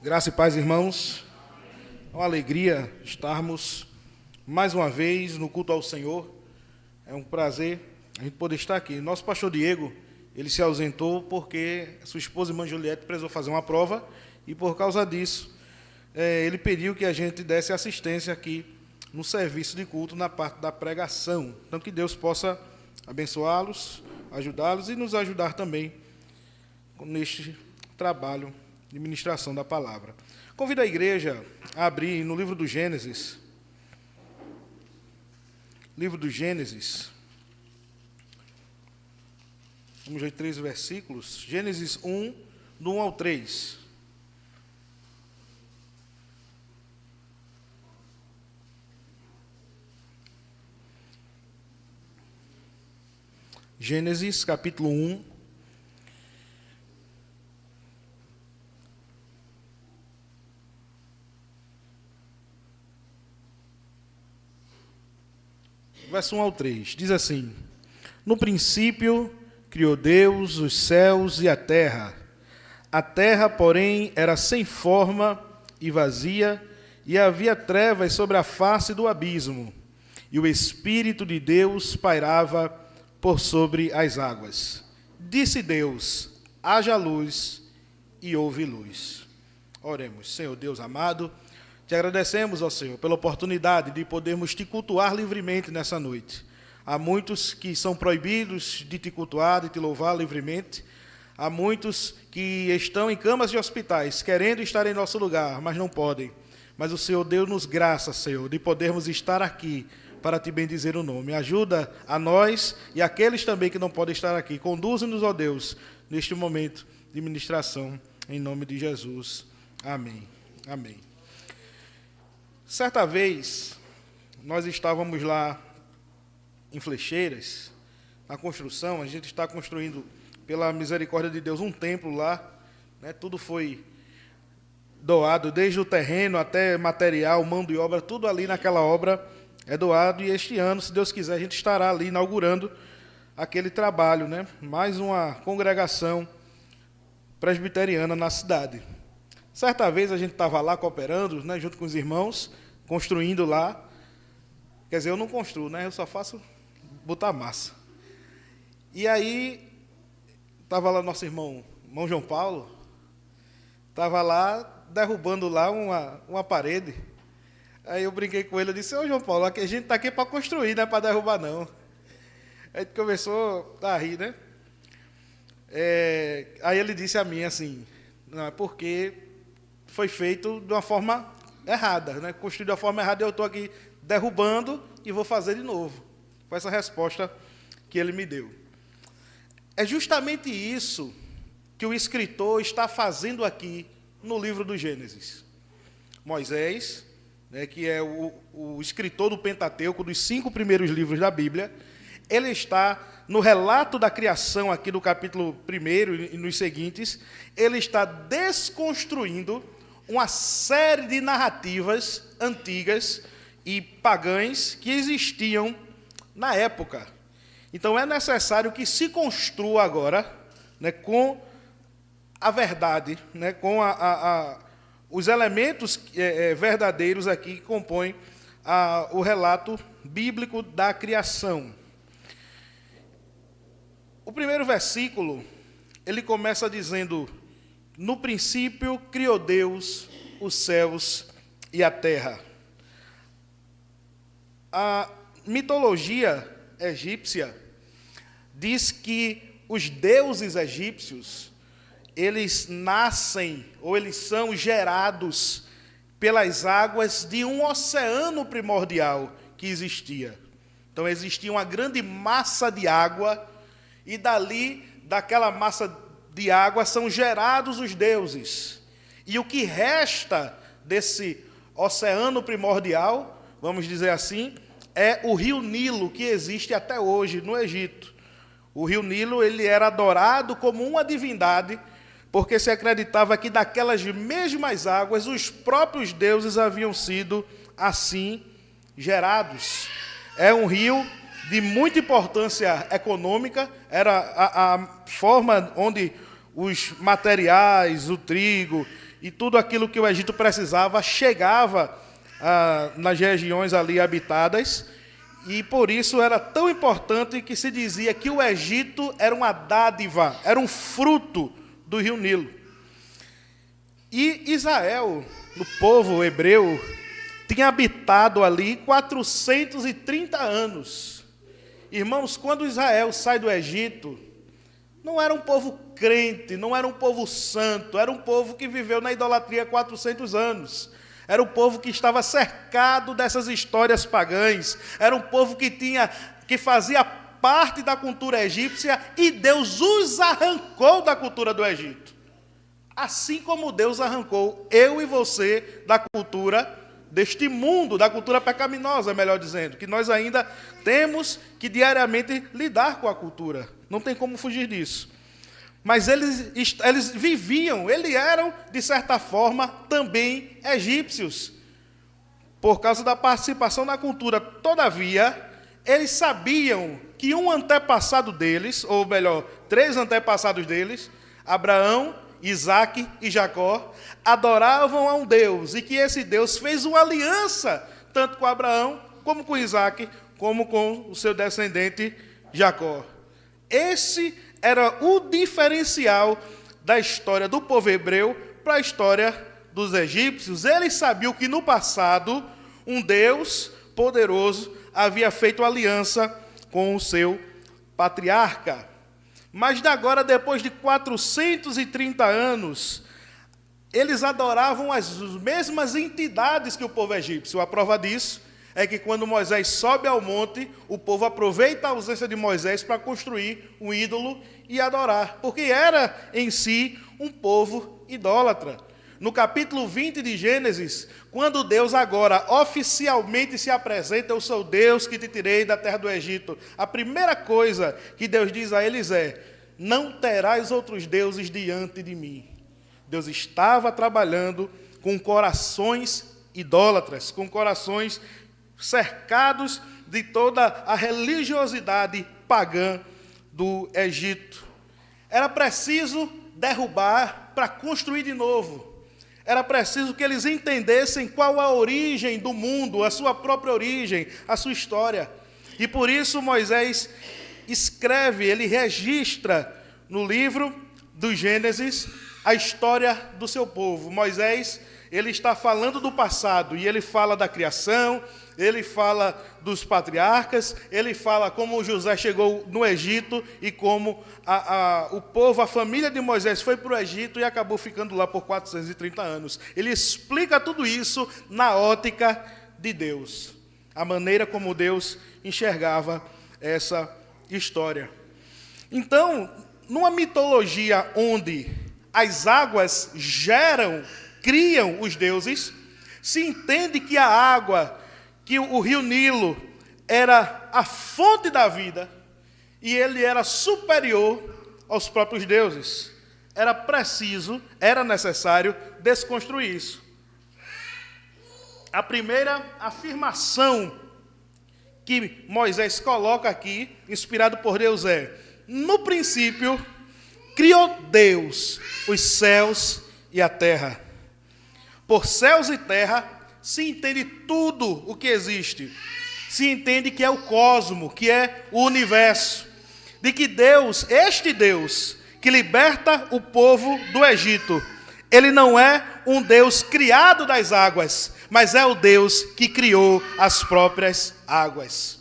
Graça e paz, irmãos. É uma alegria estarmos mais uma vez no culto ao Senhor. É um prazer a gente poder estar aqui. Nosso pastor Diego, ele se ausentou porque sua esposa, irmã Juliette, precisou fazer uma prova e por causa disso, ele pediu que a gente desse assistência aqui no serviço de culto na parte da pregação. Então que Deus possa abençoá-los, ajudá-los e nos ajudar também neste trabalho de ministração da palavra. Convido a igreja a abrir no livro do Gênesis. Livro do Gênesis. Vamos ler 3 versículos. Gênesis 1, do 1 ao 3. Gênesis, capítulo 1. Verso 1 ao 3, diz assim: No princípio criou Deus os céus e a terra. A terra, porém, era sem forma e vazia, e havia trevas sobre a face do abismo, e o Espírito de Deus pairava por sobre as águas. Disse Deus: haja luz, e houve luz. Oremos. Senhor Deus amado, te agradecemos, ó Senhor, pela oportunidade de podermos te cultuar livremente nessa noite. Há muitos que são proibidos de te cultuar, de te louvar livremente. Há muitos que estão em camas de hospitais, querendo estar em nosso lugar, mas não podem. Mas o Senhor deu-nos graça, Senhor, de podermos estar aqui para te bendizer o nome. Ajuda a nós e aqueles também que não podem estar aqui. Conduze-nos, ó Deus, neste momento de ministração, em nome de Jesus. Amém. Amém. Certa vez, nós estávamos lá em Flecheiras, na construção. A gente está construindo, pela misericórdia de Deus, um templo lá, né? Tudo foi doado, desde o terreno até material, mão de obra, tudo ali naquela obra é doado. E este ano, se Deus quiser, a gente estará ali inaugurando aquele trabalho, né? Mais uma congregação presbiteriana na cidade. Certa vez a gente estava lá cooperando, né, junto com os irmãos, construindo lá. Quer dizer, eu não construo, né? Eu só faço botar massa. E aí, estava lá nosso irmão João Paulo, estava lá derrubando lá uma parede. Aí eu brinquei com ele, eu disse: ô João Paulo, a gente está aqui para construir, não é para derrubar não. Aí ele começou a rir, né? Aí ele disse a mim assim: não, é porque foi feito de uma forma errada, né? Construído de uma forma errada, eu estou aqui derrubando e vou fazer de novo. Foi essa resposta que ele me deu. É justamente isso que o escritor está fazendo aqui no livro do Gênesis. Moisés, né, que é o escritor do Pentateuco, dos 5 primeiros livros da Bíblia, ele está no relato da criação aqui do capítulo 1 e nos seguintes, ele está desconstruindo uma série de narrativas antigas e pagãs que existiam na época. Então é necessário que se construa agora, né, com a verdade, né, com os elementos verdadeiros aqui que compõem o relato bíblico da criação. O primeiro versículo, ele começa dizendo: no princípio criou Deus os céus e a terra. A mitologia egípcia diz que os deuses egípcios, eles nascem, ou eles são gerados pelas águas de um oceano primordial que existia. Então existia uma grande massa de água, e daquela massa de água são gerados os deuses. E o que resta desse oceano primordial, vamos dizer assim, é o rio Nilo, que existe até hoje no Egito. O rio Nilo, ele era adorado como uma divindade, porque se acreditava que daquelas mesmas águas os próprios deuses haviam sido assim gerados. É um rio de muita importância econômica, era a forma onde os materiais, o trigo e tudo aquilo que o Egito precisava chegava nas regiões ali habitadas, e por isso era tão importante que se dizia que o Egito era uma dádiva, era um fruto do rio Nilo. E Israel, o povo hebreu, tinha habitado ali 430 anos. Irmãos, quando Israel sai do Egito, não era um povo crente, não era um povo santo, era um povo que viveu na idolatria há 400 anos. Era um povo que estava cercado dessas histórias pagãs. Era um povo que fazia parte da cultura egípcia e Deus os arrancou da cultura do Egito. Assim como Deus arrancou eu e você da cultura deste mundo, da cultura pecaminosa, melhor dizendo, que nós ainda temos que diariamente lidar com a cultura. Não tem como fugir disso. Mas eles viviam, eles eram, de certa forma, também egípcios, por causa da participação na cultura. Todavia, eles sabiam que um antepassado deles, ou melhor, 3 antepassados deles, Abraão, Isaque e Jacó, adoravam a um Deus, e que esse Deus fez uma aliança, tanto com Abraão, como com Isaque, como com o seu descendente Jacó. Esse era o diferencial da história do povo hebreu para a história dos egípcios. Eles sabiam que no passado um Deus poderoso havia feito aliança com o seu patriarca. Mas agora, depois de 430 anos, eles adoravam as mesmas entidades que o povo egípcio. A prova disso é que quando Moisés sobe ao monte, o povo aproveita a ausência de Moisés para construir um ídolo e adorar, porque era em si um povo idólatra. No capítulo 20 de Gênesis, quando Deus agora oficialmente se apresenta, eu sou Deus que te tirei da terra do Egito, a primeira coisa que Deus diz a eles é: não terás outros deuses diante de mim. Deus estava trabalhando com corações idólatras, com corações cercados de toda a religiosidade pagã do Egito. Era preciso derrubar para construir de novo. Era preciso que eles entendessem qual a origem do mundo, a sua própria origem, a sua história. E por isso Moisés escreve, ele registra no livro do Gênesis a história do seu povo. Moisés, ele está falando do passado e ele fala da criação, ele fala dos patriarcas, ele fala como José chegou no Egito e como o povo, a família de Moisés foi para o Egito e acabou ficando lá por 430 anos. Ele explica tudo isso na ótica de Deus, a maneira como Deus enxergava essa história. Então, numa mitologia onde as águas criam os deuses, se entende que a água, que o rio Nilo era a fonte da vida e ele era superior aos próprios deuses. Era necessário desconstruir isso. A primeira afirmação que Moisés coloca aqui, inspirado por Deus, é: no princípio criou Deus os céus e a terra. Por céus e terra se entende tudo o que existe. Se entende que é o cosmo, que é o universo. De que Deus, este Deus, que liberta o povo do Egito, ele não é um Deus criado das águas, mas é o Deus que criou as próprias águas.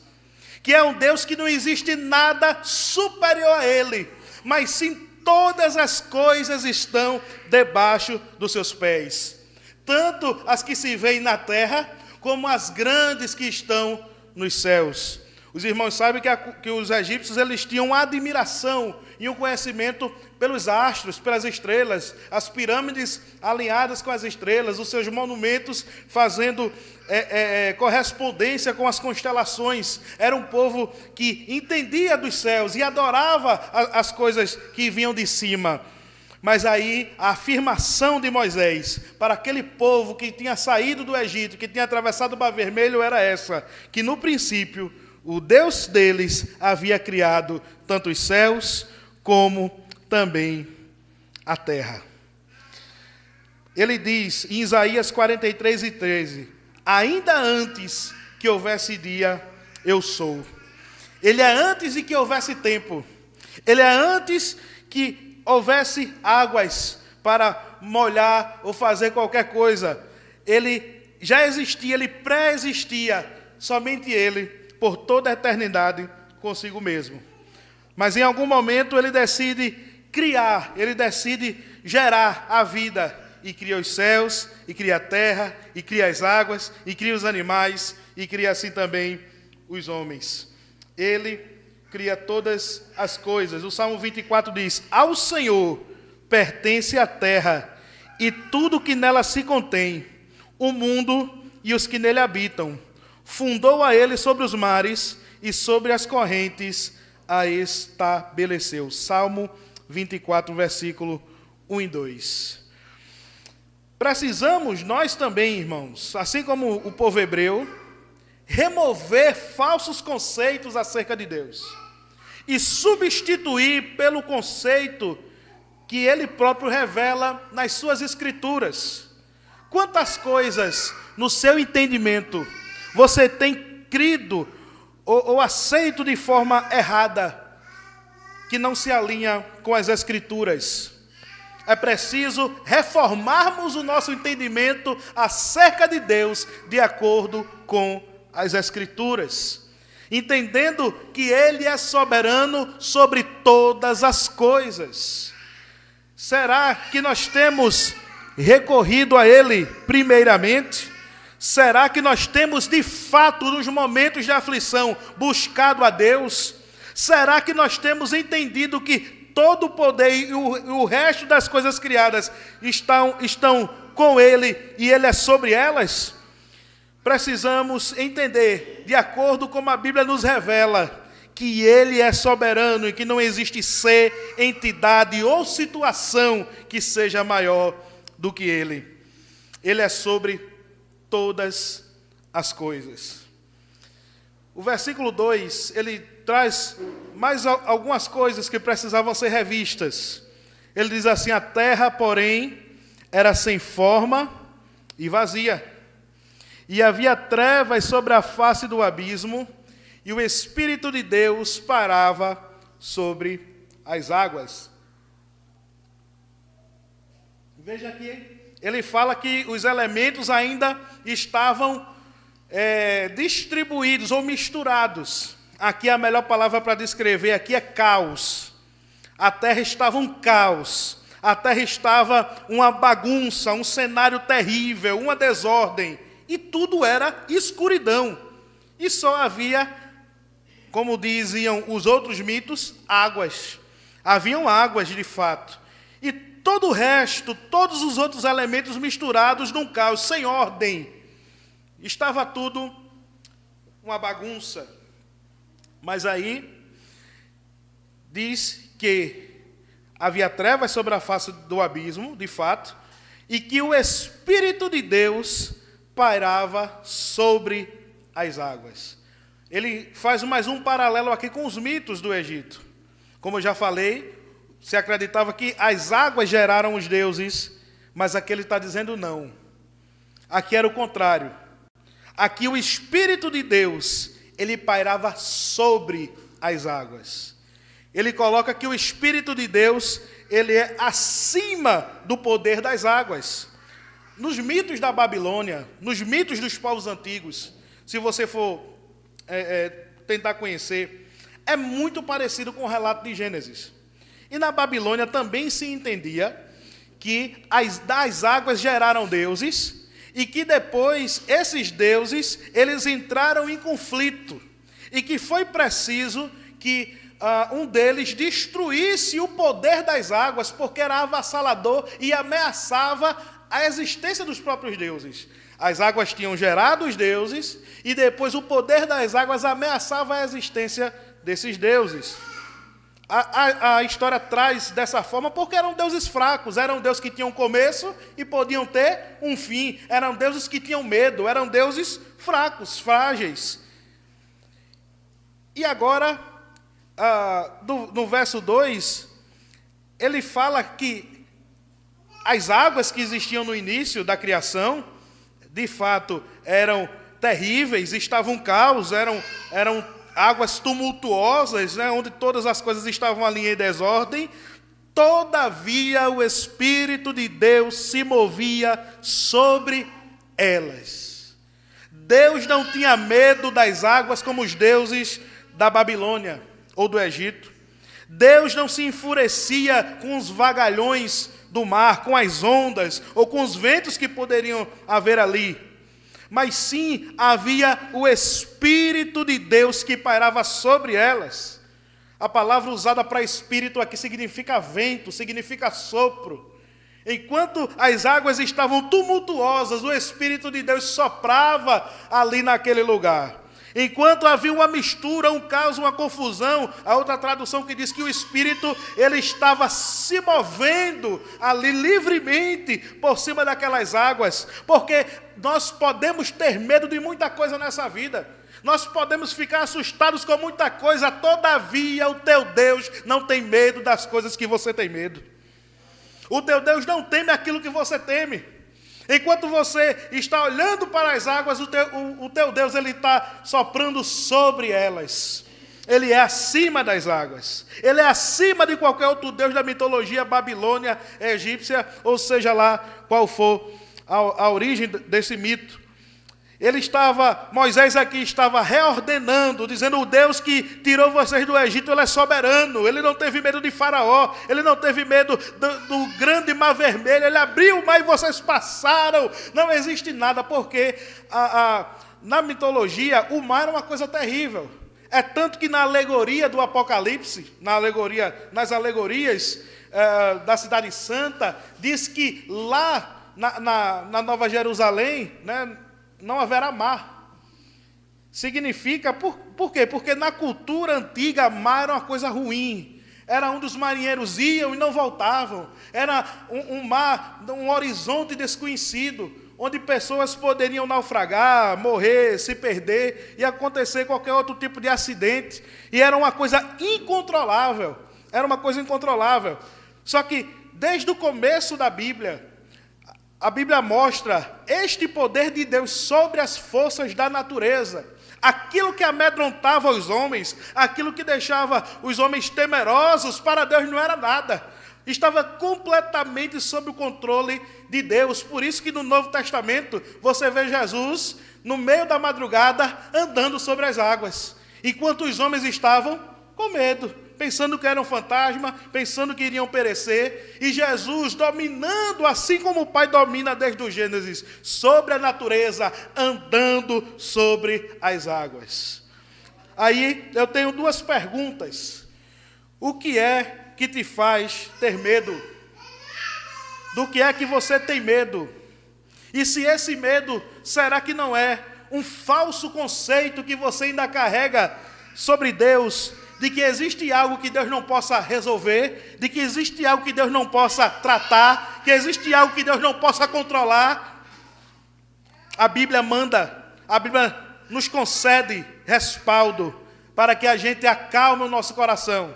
Que é um Deus que não existe nada superior a ele, mas sim todas as coisas estão debaixo dos seus pés. Tanto as que se veem na terra, como as grandes que estão nos céus. Os irmãos sabem que os egípcios eles tinham admiração e um conhecimento pelos astros, pelas estrelas, as pirâmides alinhadas com as estrelas, os seus monumentos fazendo correspondência com as constelações. Era um povo que entendia dos céus e adorava as coisas que vinham de cima. Mas aí a afirmação de Moisés para aquele povo que tinha saído do Egito, que tinha atravessado o Mar Vermelho, era essa: que no princípio o Deus deles havia criado tanto os céus como também a terra. ele diz em Isaías 43:13, ainda antes que houvesse dia, eu sou. Ele é antes de que houvesse tempo. Ele é antes que houvesse águas para molhar ou fazer qualquer coisa. Ele já existia, ele pré-existia, somente ele, por toda a eternidade, consigo mesmo. Mas em algum momento ele decide criar, ele decide gerar a vida, e cria os céus, e cria a terra, e cria as águas, e cria os animais, e cria assim também os homens. Ele cria todas as coisas. O Salmo 24 diz, ao Senhor pertence a terra, e tudo que nela se contém, o mundo e os que nele habitam. Fundou a ele sobre os mares, e sobre as correntes a estabeleceu. Salmo 24, versículo 1 e 2. Precisamos, nós também, irmãos, assim como o povo hebreu, remover falsos conceitos acerca de Deus e substituir pelo conceito que Ele próprio revela nas suas Escrituras. Quantas coisas, no seu entendimento, você tem crido ou aceito de forma errada, que não se alinha com as Escrituras? É preciso reformarmos o nosso entendimento acerca de Deus de acordo com as Escrituras, entendendo que Ele é soberano sobre todas as coisas. Será que nós temos recorrido a Ele primeiramente? Será que nós temos de fato, nos momentos de aflição, buscado a Deus? Será que nós temos entendido que todo o poder e o resto das coisas criadas estão com Ele e Ele é sobre elas? Precisamos entender, de acordo com a Bíblia nos revela, que Ele é soberano e que não existe ser, entidade ou situação que seja maior do que Ele. Ele é sobre todas as coisas. O versículo 2, ele traz mais algumas coisas que precisavam ser revistas. Ele diz assim, a terra, porém, era sem forma e vazia. E havia trevas sobre a face do abismo, e o Espírito de Deus pairava sobre as águas. Veja aqui, ele fala que os elementos ainda estavam distribuídos ou misturados. Aqui a melhor palavra para descrever aqui é caos. A terra estava um caos. A terra estava uma bagunça, um cenário terrível, uma desordem. E tudo era escuridão. E só havia, como diziam os outros mitos, águas. Haviam águas de fato. E todo o resto, todos os outros elementos misturados num caos, sem ordem. Estava tudo uma bagunça. Mas aí diz que havia trevas sobre a face do abismo, de fato, e que o Espírito de Deus pairava sobre as águas. Ele faz mais um paralelo aqui com os mitos do Egito. Como eu já falei, se acreditava que as águas geraram os deuses, mas aqui ele está dizendo não. Aqui era o contrário. Aqui o Espírito de Deus, ele pairava sobre as águas. Ele coloca que o Espírito de Deus, ele é acima do poder das águas. Nos mitos da Babilônia, nos mitos dos povos antigos, se você for tentar conhecer, é muito parecido com o relato de Gênesis. E na Babilônia também se entendia que das águas geraram deuses, e que depois esses deuses, eles entraram em conflito, e que foi preciso que um deles destruísse o poder das águas, porque era avassalador e ameaçava a existência dos próprios deuses. As águas tinham gerado os deuses, e depois o poder das águas ameaçava a existência desses deuses. A história traz dessa forma porque eram deuses fracos, eram deuses que tinham começo e podiam ter um fim, eram deuses que tinham medo, eram deuses fracos, frágeis. E agora, no verso 2, ele fala que As águas que existiam no início da criação, de fato, eram terríveis, estavam um caos, eram águas tumultuosas, né, onde todas as coisas estavam ali em desordem. Todavia, o Espírito de Deus se movia sobre elas. Deus não tinha medo das águas como os deuses da Babilônia ou do Egito. Deus não se enfurecia com os vagalhões do mar, com as ondas ou com os ventos que poderiam haver ali. Mas sim, havia o Espírito de Deus que pairava sobre elas. A palavra usada para espírito aqui significa vento, significa sopro. Enquanto as águas estavam tumultuosas, o Espírito de Deus soprava ali naquele lugar. Enquanto havia uma mistura, um caos, uma confusão, a outra tradução que diz que o Espírito, ele estava se movendo ali livremente por cima daquelas águas, porque nós podemos ter medo de muita coisa nessa vida, nós podemos ficar assustados com muita coisa, todavia o teu Deus não tem medo das coisas que você tem medo. O teu Deus não teme aquilo que você teme. Enquanto você está olhando para as águas, o teu Deus ele está soprando sobre elas. Ele é acima das águas. Ele é acima de qualquer outro Deus da mitologia babilônia, egípcia, ou seja lá qual for a origem desse mito. Moisés aqui estava reordenando, dizendo: o Deus que tirou vocês do Egito, ele é soberano, ele não teve medo de Faraó, ele não teve medo do grande mar vermelho, ele abriu o mar e vocês passaram, não existe nada, porque na mitologia o mar é uma coisa terrível. É tanto que na alegoria do Apocalipse, nas alegorias da Cidade Santa, diz que lá na Nova Jerusalém, né, não haverá mar. Significa, por quê? Porque na cultura antiga, mar era uma coisa ruim. Era onde os marinheiros iam e não voltavam. Era um mar, um horizonte desconhecido, onde pessoas poderiam naufragar, morrer, se perder e acontecer qualquer outro tipo de acidente. E era uma coisa incontrolável. Era uma coisa incontrolável. Só que, desde o começo da Bíblia, a Bíblia mostra este poder de Deus sobre as forças da natureza. Aquilo que amedrontava os homens, aquilo que deixava os homens temerosos, para Deus não era nada. Estava completamente sob o controle de Deus. Por isso que no Novo Testamento você vê Jesus no meio da madrugada andando sobre as águas, enquanto os homens estavam com medo, pensando que era um fantasma, pensando que iriam perecer, e Jesus dominando, assim como o Pai domina desde o Gênesis, sobre a natureza, andando sobre as águas. Aí eu tenho duas perguntas. O que é que te faz ter medo? Do que é que você tem medo? E se esse medo, será que não é um falso conceito que você ainda carrega sobre Deus, de que existe algo que Deus não possa resolver, de que existe algo que Deus não possa tratar, que existe algo que Deus não possa controlar? A Bíblia nos concede respaldo para que a gente acalme o nosso coração.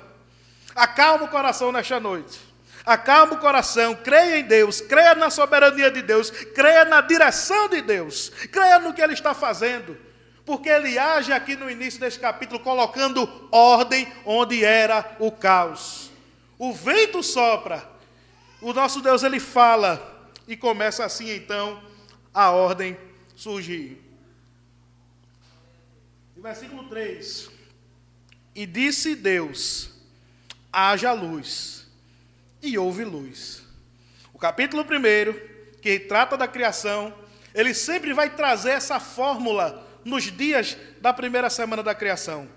Acalme o coração nesta noite. Acalme o coração, creia em Deus, creia na soberania de Deus, creia na direção de Deus, creia no que Ele está fazendo. Porque ele age aqui no início deste capítulo colocando ordem onde era o caos. O vento sopra, o nosso Deus ele fala, e começa assim então a ordem surgir. Versículo 3. E disse Deus: haja luz, e houve luz. O capítulo 1, que trata da criação, ele sempre vai trazer essa fórmula nos dias da primeira semana da criação.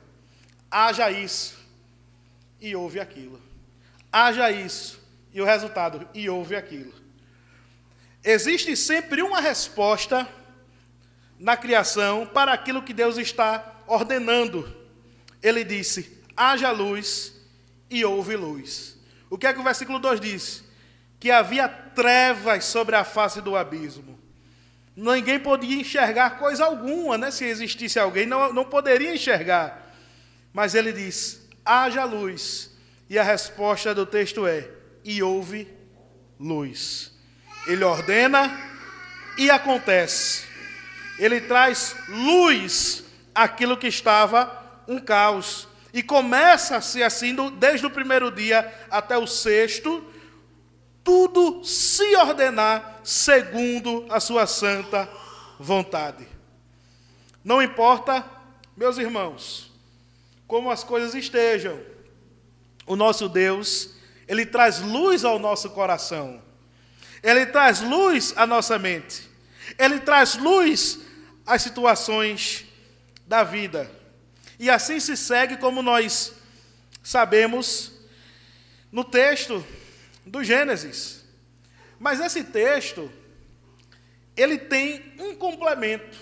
Haja isso, e houve aquilo. Haja isso, e o resultado, e houve aquilo. Existe sempre uma resposta na criação para aquilo que Deus está ordenando. Ele disse: haja luz, e houve luz. O que é que o versículo 2 diz? Que havia trevas sobre a face do abismo. Ninguém podia enxergar coisa alguma, né? Se existisse alguém, não poderia enxergar. Mas ele diz: haja luz. E a resposta do texto é: e houve luz. Ele ordena e acontece. Ele traz luz àquilo que estava um caos. E começa-se assim, desde o primeiro dia até o sexto, tudo se ordenar segundo a sua santa vontade. Não importa, meus irmãos, como as coisas estejam, o nosso Deus, Ele traz luz ao nosso coração. Ele traz luz à nossa mente. Ele traz luz às situações da vida. E assim se segue, como nós sabemos, no texto do Gênesis. Mas esse texto, ele tem um complemento.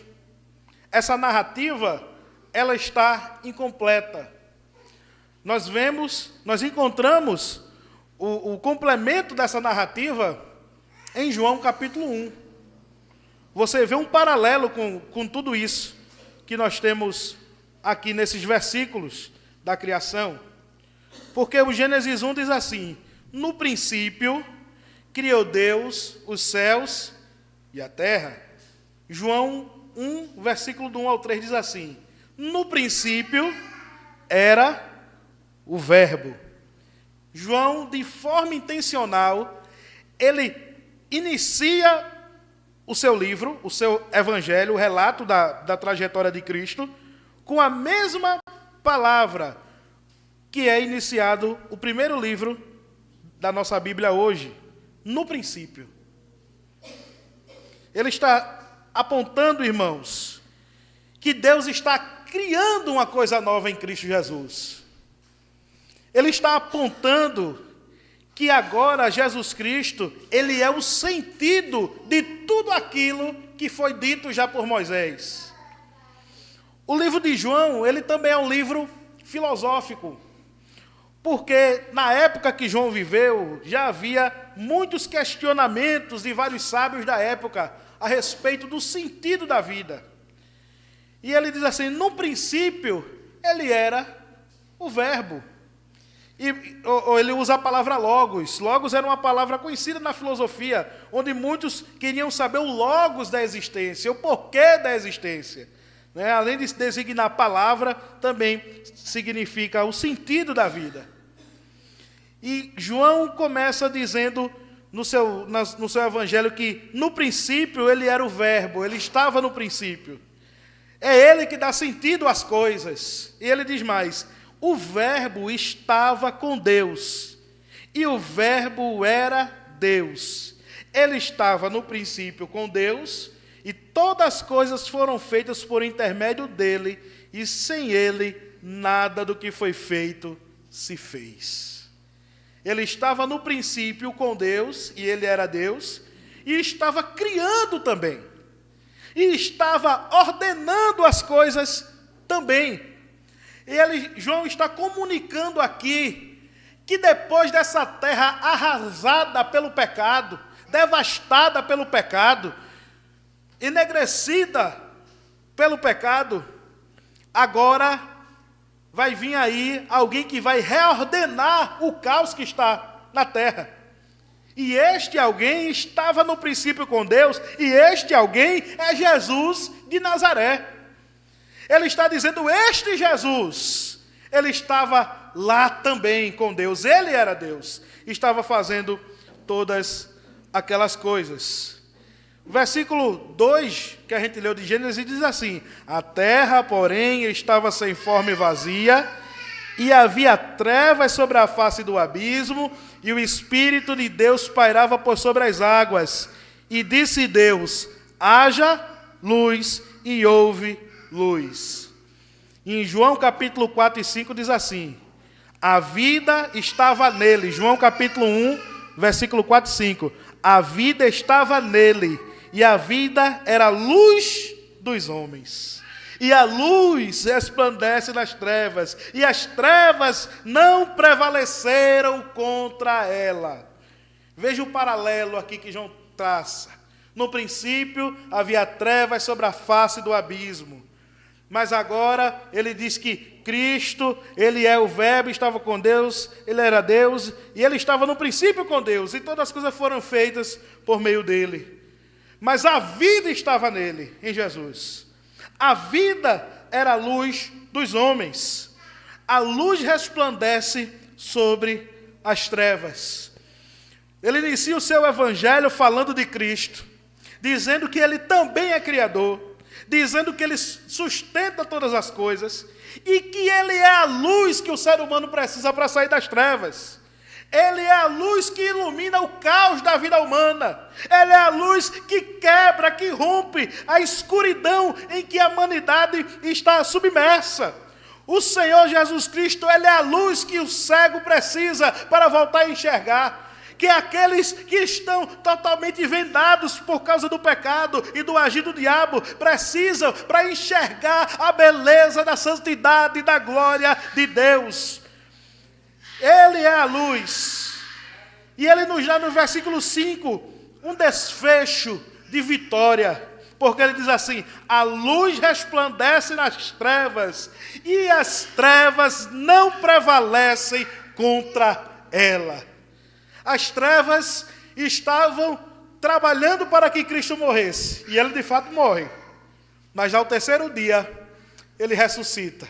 Essa narrativa, ela está incompleta. Nós encontramos o complemento dessa narrativa em João capítulo 1. Você vê um paralelo com tudo isso que nós temos aqui nesses versículos da criação. Porque o Gênesis 1 diz assim: no princípio criou Deus os céus e a terra. João 1, versículo do 1 ao 3 diz assim: no princípio era o Verbo. João, de forma intencional, ele inicia o seu livro, o seu evangelho, o relato da trajetória de Cristo, com a mesma palavra que é iniciado o primeiro livro da nossa Bíblia hoje, no princípio. Ele está apontando, irmãos, que Deus está criando uma coisa nova em Cristo Jesus. Ele está apontando que agora Jesus Cristo, Ele é o sentido de tudo aquilo que foi dito já por Moisés. O livro de João, ele também é um livro filosófico, porque na época que João viveu, já havia muitos questionamentos de vários sábios da época a respeito do sentido da vida. E ele diz assim: no princípio, ele era o Verbo. Ou ele usa a palavra logos. Logos era uma palavra conhecida na filosofia, onde muitos queriam saber o logos da existência, o porquê da existência. Além de designar a palavra, também significa o sentido da vida. E João começa dizendo no seu evangelho que no princípio ele era o Verbo, ele estava no princípio. É ele que dá sentido às coisas. E ele diz mais: o Verbo estava com Deus, e o Verbo era Deus. Ele estava no princípio com Deus, e todas as coisas foram feitas por intermédio dele, e sem ele, nada do que foi feito se fez. Ele estava no princípio com Deus, e ele era Deus, e estava criando também, e estava ordenando as coisas também. João está comunicando aqui que depois dessa terra arrasada pelo pecado, devastada pelo pecado, enegrecida pelo pecado, agora vai vir aí alguém que vai reordenar o caos que está na terra. E este alguém estava no princípio com Deus, e este alguém é Jesus de Nazaré. Ele está dizendo, este Jesus, ele estava lá também com Deus, ele era Deus, estava fazendo todas aquelas coisas. O versículo 2, que a gente leu de Gênesis, diz assim: a terra, porém, estava sem forma e vazia, e havia trevas sobre a face do abismo, e o Espírito de Deus pairava por sobre as águas. E disse Deus: haja luz, e houve luz. Em João capítulo 4 e 5 diz assim: a vida estava nele. João capítulo 1, versículo 4 e 5. A vida estava nele, e a vida era a luz dos homens. E a luz resplandece nas trevas, e as trevas não prevaleceram contra ela. Veja o paralelo aqui que João traça. No princípio havia trevas sobre a face do abismo. Mas agora ele diz que Cristo, ele é o Verbo, estava com Deus, ele era Deus, e ele estava no princípio com Deus, e todas as coisas foram feitas por meio dele. Mas a vida estava nele, em Jesus. A vida era a luz dos homens. A luz resplandece sobre as trevas. Ele inicia o seu evangelho falando de Cristo, dizendo que ele também é Criador, dizendo que ele sustenta todas as coisas e que ele é a luz que o ser humano precisa para sair das trevas. Ele é a luz que ilumina o caos da vida humana. Ele é a luz que quebra, que rompe a escuridão em que a humanidade está submersa. O Senhor Jesus Cristo, ele é a luz que o cego precisa para voltar a enxergar. Que aqueles que estão totalmente vendados por causa do pecado e do agir do diabo precisam para enxergar a beleza da santidade e da glória de Deus. Ele é a luz. E ele nos dá no versículo 5 um desfecho de vitória. Porque ele diz assim: a luz resplandece nas trevas e as trevas não prevalecem contra ela. As trevas estavam trabalhando para que Cristo morresse. E ele de fato morre. Mas ao terceiro dia, ele ressuscita.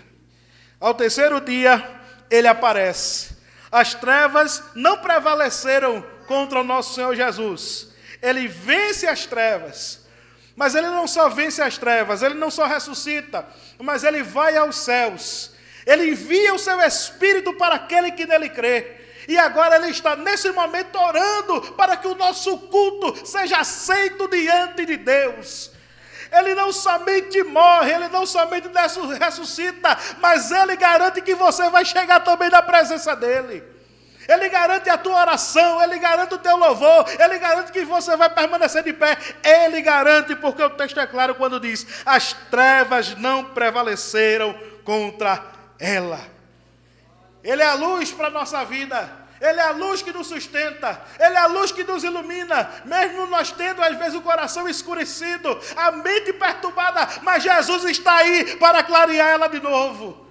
Ao terceiro dia, ele aparece. As trevas não prevaleceram contra o nosso Senhor Jesus. Ele vence as trevas. Mas ele não só vence as trevas, ele não só ressuscita, mas ele vai aos céus. Ele envia o seu Espírito para aquele que nele crê. E agora ele está nesse momento orando para que o nosso culto seja aceito diante de Deus. Ele não somente morre, ele não somente ressuscita, mas ele garante que você vai chegar também na presença dele. Ele garante a tua oração, ele garante o teu louvor, ele garante que você vai permanecer de pé. Ele garante, porque o texto é claro quando diz: as trevas não prevaleceram contra ela. Ele é a luz para a nossa vida. Ele é a luz que nos sustenta. Ele é a luz que nos ilumina. Mesmo nós tendo, às vezes, o coração escurecido, a mente perturbada, mas Jesus está aí para clarear ela de novo.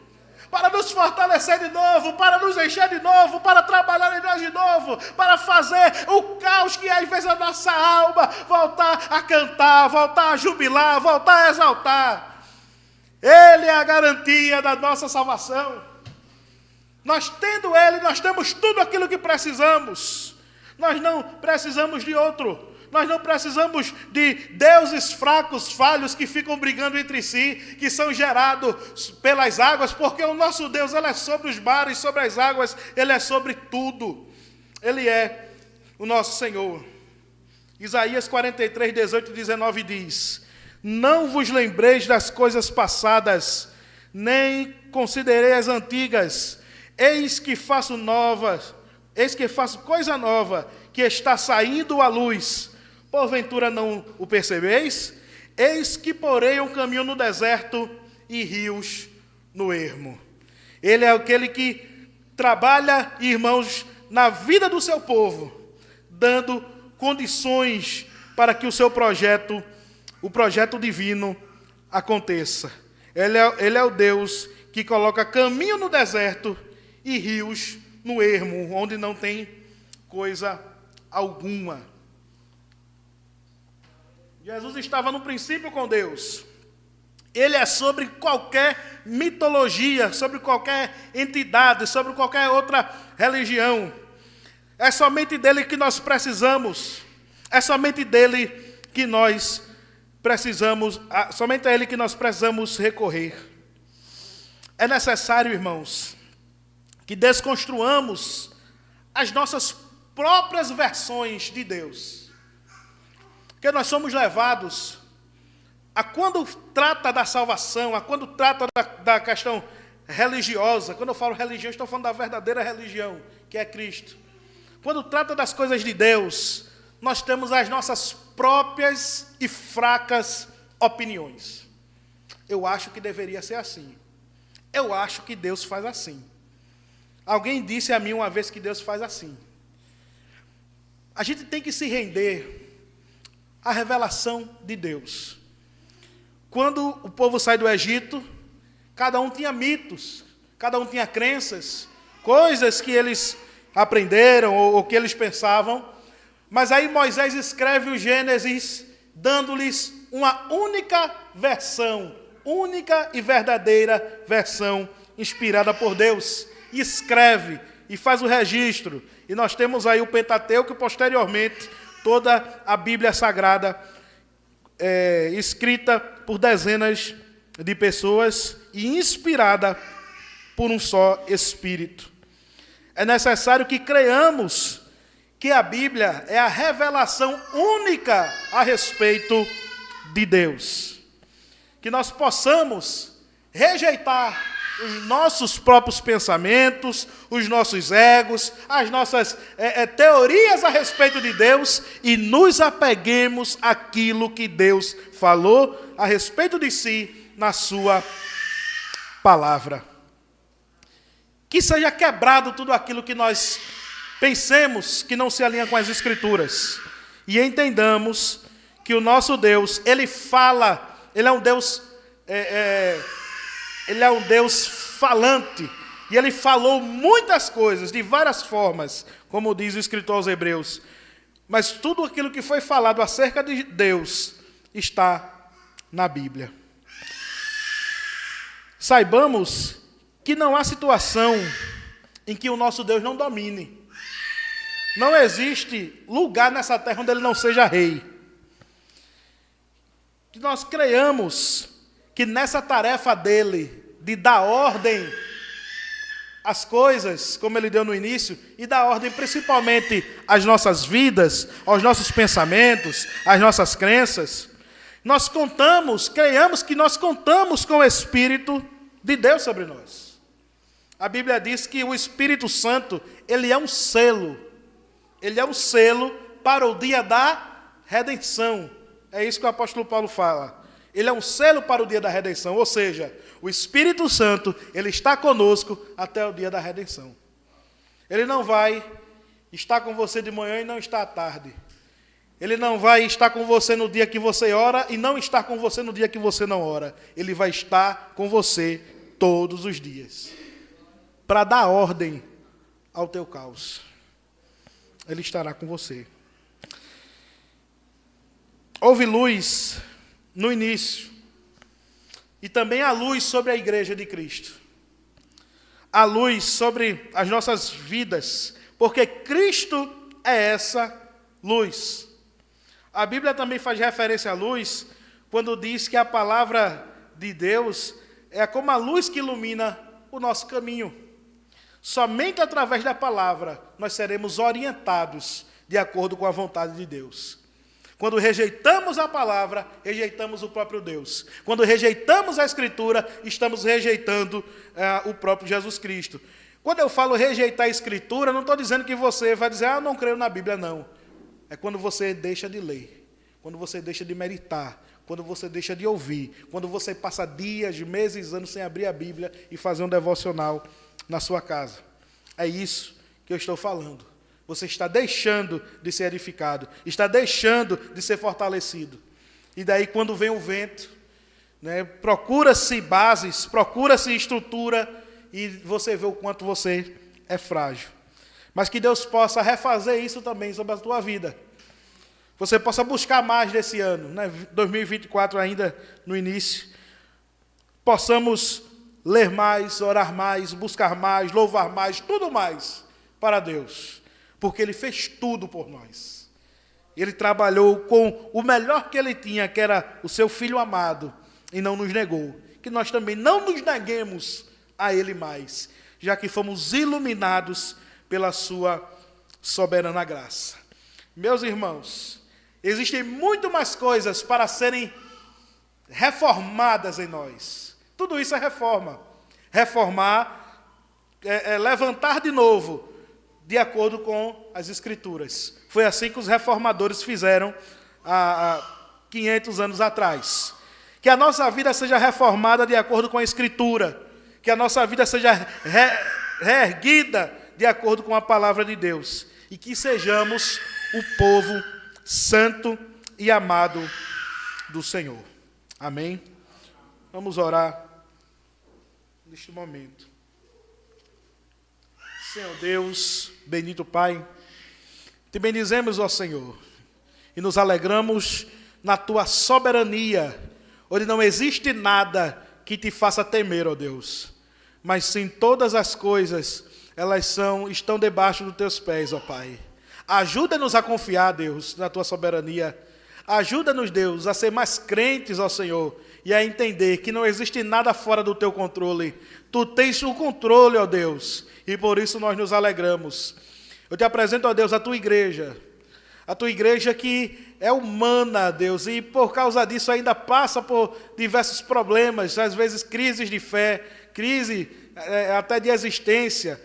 Para nos fortalecer de novo, para nos encher de novo, para trabalhar em nós de novo, para fazer o caos que às vezes a nossa alma voltar a cantar, voltar a jubilar, voltar a exaltar. Ele é a garantia da nossa salvação. Nós tendo ele, nós temos tudo aquilo que precisamos. Nós não precisamos de outro. Nós não precisamos de deuses fracos, falhos, que ficam brigando entre si, que são gerados pelas águas, porque o nosso Deus, ele é sobre os mares, sobre as águas, ele é sobre tudo. Ele é o nosso Senhor. Isaías 43, 18 e 19 diz: não vos lembreis das coisas passadas, nem considerei as antigas. Eis que faço coisa nova, que está saindo à luz. Porventura não o percebeis? Eis que porei um caminho no deserto e rios no ermo. Ele é aquele que trabalha, irmãos, na vida do seu povo, dando condições para que o seu projeto, o projeto divino, aconteça. Ele é o Deus que coloca caminho no deserto e rios no ermo, onde não tem coisa alguma. Jesus estava no princípio com Deus. Ele é sobre qualquer mitologia, sobre qualquer entidade, sobre qualquer outra religião. É somente dele que nós precisamos. É somente dele que nós precisamos, somente a ele que nós precisamos recorrer. É necessário, irmãos, que desconstruamos as nossas próprias versões de Deus. Porque nós somos levados a, quando trata da salvação, a quando trata da questão religiosa, quando eu falo religião, estou falando da verdadeira religião, que é Cristo. Quando trata das coisas de Deus, nós temos as nossas próprias e fracas opiniões. Eu acho que deveria ser assim. Eu acho que Deus faz assim. Alguém disse a mim uma vez que Deus faz assim. A gente tem que se render à revelação de Deus. Quando o povo sai do Egito, Cada um tinha mitos, cada um tinha crenças, coisas que eles aprenderam ou que eles pensavam. Mas aí Moisés escreve o Gênesis, dando-lhes uma única versão, única e verdadeira versão, inspirada por Deus. E escreve e faz o registro. E nós temos aí o Pentateuco e posteriormente toda a Bíblia Sagrada, escrita por dezenas de pessoas e inspirada por um só Espírito. É necessário que creiamos que a Bíblia é a revelação única a respeito de Deus. Que nós possamos rejeitar os nossos próprios pensamentos, os nossos egos, as nossas teorias a respeito de Deus e nos apeguemos àquilo que Deus falou a respeito de si na sua palavra. Que seja quebrado tudo aquilo que nós pensemos que não se alinha com as Escrituras e entendamos que o nosso Deus, Ele fala, Ele é um Deus... Ele é um Deus falante, e Ele falou muitas coisas, de várias formas, como diz o escritor aos Hebreus. Mas tudo aquilo que foi falado acerca de Deus está na Bíblia. Saibamos que não há situação em que o nosso Deus não domine. Não existe lugar nessa terra onde Ele não seja rei. Que nós creiamos que nessa tarefa dele, de dar ordem às coisas, como ele deu no início, e dar ordem principalmente às nossas vidas, aos nossos pensamentos, às nossas crenças, nós creiamos que nós contamos com o Espírito de Deus sobre nós. A Bíblia diz que o Espírito Santo, ele é um selo para o dia da redenção. É isso que o apóstolo Paulo fala. Ele é um selo para o dia da redenção, ou seja, o Espírito Santo, ele está conosco até o dia da redenção. Ele não vai estar com você de manhã e não estar à tarde. Ele não vai estar com você no dia que você ora e não estar com você no dia que você não ora. Ele vai estar com você todos os dias, para dar ordem ao teu caos. Ele estará com você. Houve luz no início, e também a luz sobre a igreja de Cristo. A luz sobre as nossas vidas, porque Cristo é essa luz. A Bíblia também faz referência à luz, quando diz que a palavra de Deus é como a luz que ilumina o nosso caminho. Somente através da palavra nós seremos orientados de acordo com a vontade de Deus. Quando rejeitamos a palavra, rejeitamos o próprio Deus. Quando rejeitamos a Escritura, estamos rejeitando o próprio Jesus Cristo. Quando eu falo rejeitar a Escritura, não estou dizendo que você vai dizer, não creio na Bíblia, não. É quando você deixa de ler, quando você deixa de meditar, quando você deixa de ouvir, quando você passa dias, meses, anos sem abrir a Bíblia e fazer um devocional na sua casa. É isso que eu estou falando. Você está deixando de ser edificado, está deixando de ser fortalecido. E daí, quando vem o vento, procura-se bases, procura-se estrutura, e você vê o quanto você é frágil. Mas que Deus possa refazer isso também sobre a tua vida. Você possa buscar mais desse ano, 2024 ainda no início. Possamos ler mais, orar mais, buscar mais, louvar mais, tudo mais para Deus. Porque Ele fez tudo por nós. Ele trabalhou com o melhor que Ele tinha, que era o seu Filho amado, e não nos negou. Que nós também não nos neguemos a Ele mais, já que fomos iluminados pela sua soberana graça. Meus irmãos, existem muito mais coisas para serem reformadas em nós. Tudo isso é reforma. Reformar é levantar de novo, de acordo com as Escrituras. Foi assim que os reformadores fizeram há 500 anos atrás. Que a nossa vida seja reformada de acordo com a Escritura. Que a nossa vida seja reerguida de acordo com a palavra de Deus. E que sejamos o povo santo e amado do Senhor. Amém? Vamos orar neste momento. Senhor Deus, bendito Pai, te bendizemos, ó Senhor, e nos alegramos na tua soberania, onde não existe nada que te faça temer, ó Deus, mas sim todas as coisas, elas estão debaixo dos teus pés, ó Pai. Ajuda-nos a confiar, Deus, na tua soberania. Ajuda-nos, Deus, a ser mais crentes, ó Senhor, e a entender que não existe nada fora do teu controle. Tu tens o controle, ó Deus, e por isso nós nos alegramos. Eu te apresento, ó Deus, a tua igreja que é humana, Deus, e por causa disso ainda passa por diversos problemas, às vezes crises de fé, crise até de existência,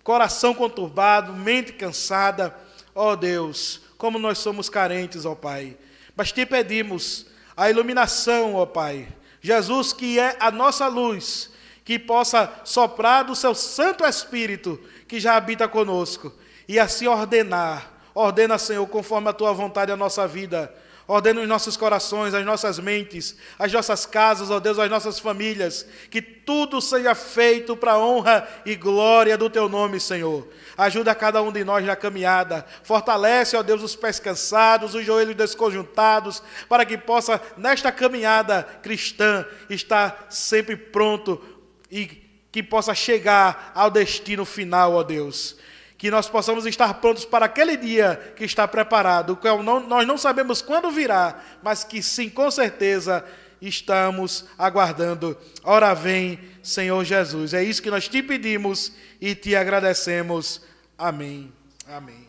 coração conturbado, mente cansada. Ó Deus, como nós somos carentes, ó Pai. Mas te pedimos a iluminação, ó Pai. Jesus, que é a nossa luz, que possa soprar do seu Santo Espírito, que já habita conosco, e assim ordenar. Ordena, Senhor, conforme a tua vontade a nossa vida. Ordena os nossos corações, as nossas mentes, as nossas casas, ó Deus, as nossas famílias. Que tudo seja feito para a honra e glória do teu nome, Senhor. Ajuda cada um de nós na caminhada. Fortalece, ó Deus, os pés cansados, os joelhos desconjuntados, para que possa, nesta caminhada cristã, estar sempre pronto e que possa chegar ao destino final, ó Deus. Que nós possamos estar prontos para aquele dia que está preparado, que nós não sabemos quando virá, mas que sim, com certeza, estamos aguardando. Ora vem, Senhor Jesus. É isso que nós te pedimos e te agradecemos. Amém. Amém.